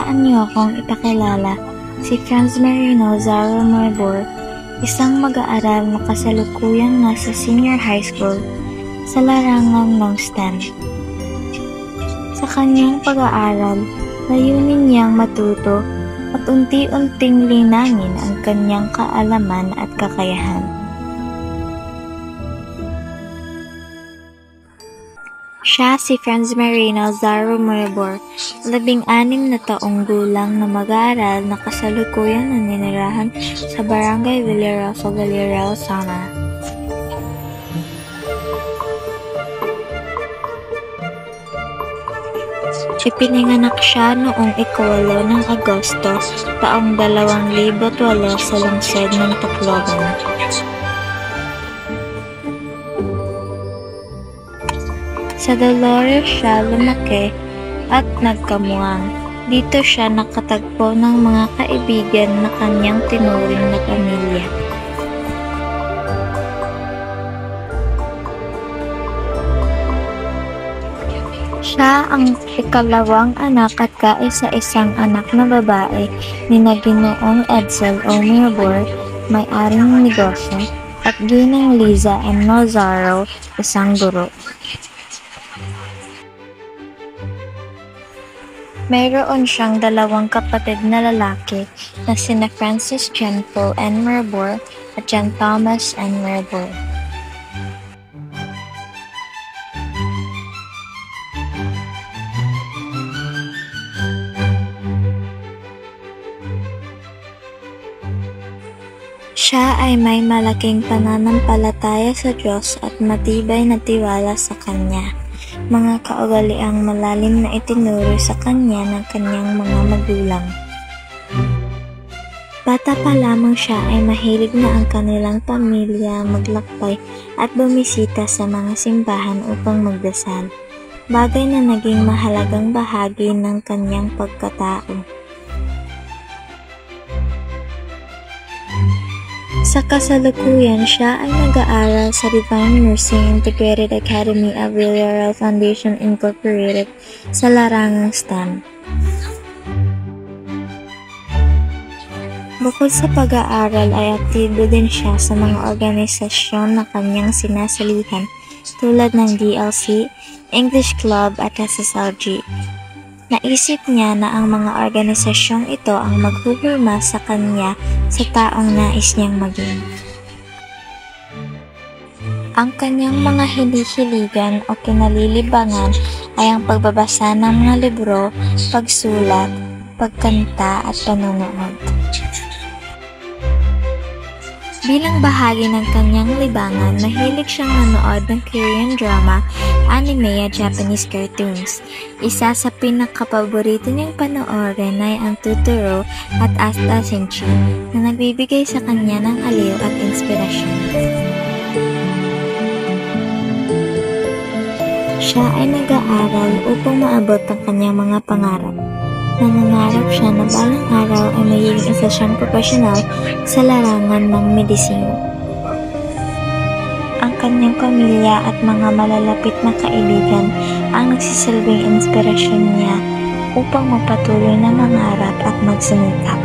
Hayaan niyo akong ipakilala si Franz Marino Zaro Morbor, isang mag-aaral na kasalukuyang nasa senior high school sa larangan ng STEM. Sa kanyang pag-aaral, layunin niyang matuto at unti-unting linangin ang kanyang kaalaman at kakayahan. Siya si Franz Marino Zaro Morbor, 16 na taong gulang na mag-aaral na kasalukuyang naninirahan sa Barangay Villarosa, Villarreal, Samar. Ipinanganak siya noong 8 ng Agosto taong 2008 sa lungsod ng Tacloban. Sa Dolores siya lumaki at nagkamuang. Dito siya nakatagpo ng mga kaibigan na kanyang tinuring na pamilya. Siya ang ikalawang anak at kaisa-isang anak na babae ni Ginoong Edsel O. Morbor, may-aring negosyo, at Ginang Liza M. Zaro, isang guro. Mayroon siyang 2 kapatid na lalaki na sina Francis John Paul N. Morbor at John Thomas N. Morbor. Siya ay may malaking pananampalataya sa Diyos at matibay na tiwala sa Kanya. Mga kaugaliang malalim na itinuro sa kanya ng kanyang mga magulang. Bata pa lamang siya ay mahilig na ang kanilang pamilya maglakbay at bumisita sa mga simbahan upang magdasal, bagay na naging mahalagang bahagi ng kanyang pagkatao. Sa kasalukuyan, siya ay nag-aaral sa Divine Mercy Integrated Academy of Villarreal Foundation Incorporated sa larangang STEM. Bukod sa pag-aaral ay aktibo din siya sa mga organisasyon na kanyang sinasalihan tulad ng DLC, English Club at SSLG. Naisip niya na ang mga organisasyong ito ang maghuhulma sa kanya sa taong nais niyang maging. Ang kanyang mga hinihiligan o kinalilibangan ay ang pagbabasa ng mga libro, pagsulat, pagkanta at panonood. Bilang bahagi ng kanyang libangan, mahilig siyang manood ng Korean drama, anime at Japanese cartoons. Isa sa pinakapaborito niyang panoorin ay ang Totoro at Asta Senshi na nagbibigay sa kanya ng aliw at inspirasyon. Siya ay nag-aaral upang maabot ang kanyang mga pangarap. Nangangarap siya na balang araw ay magiging isa siyang profesional sa larangan ng medisina. Ang kanyang pamilya at mga malalapit na kaibigan ang nagsisilbing inspirasyon niya upang magpatuloy na mangarap at magsumikap.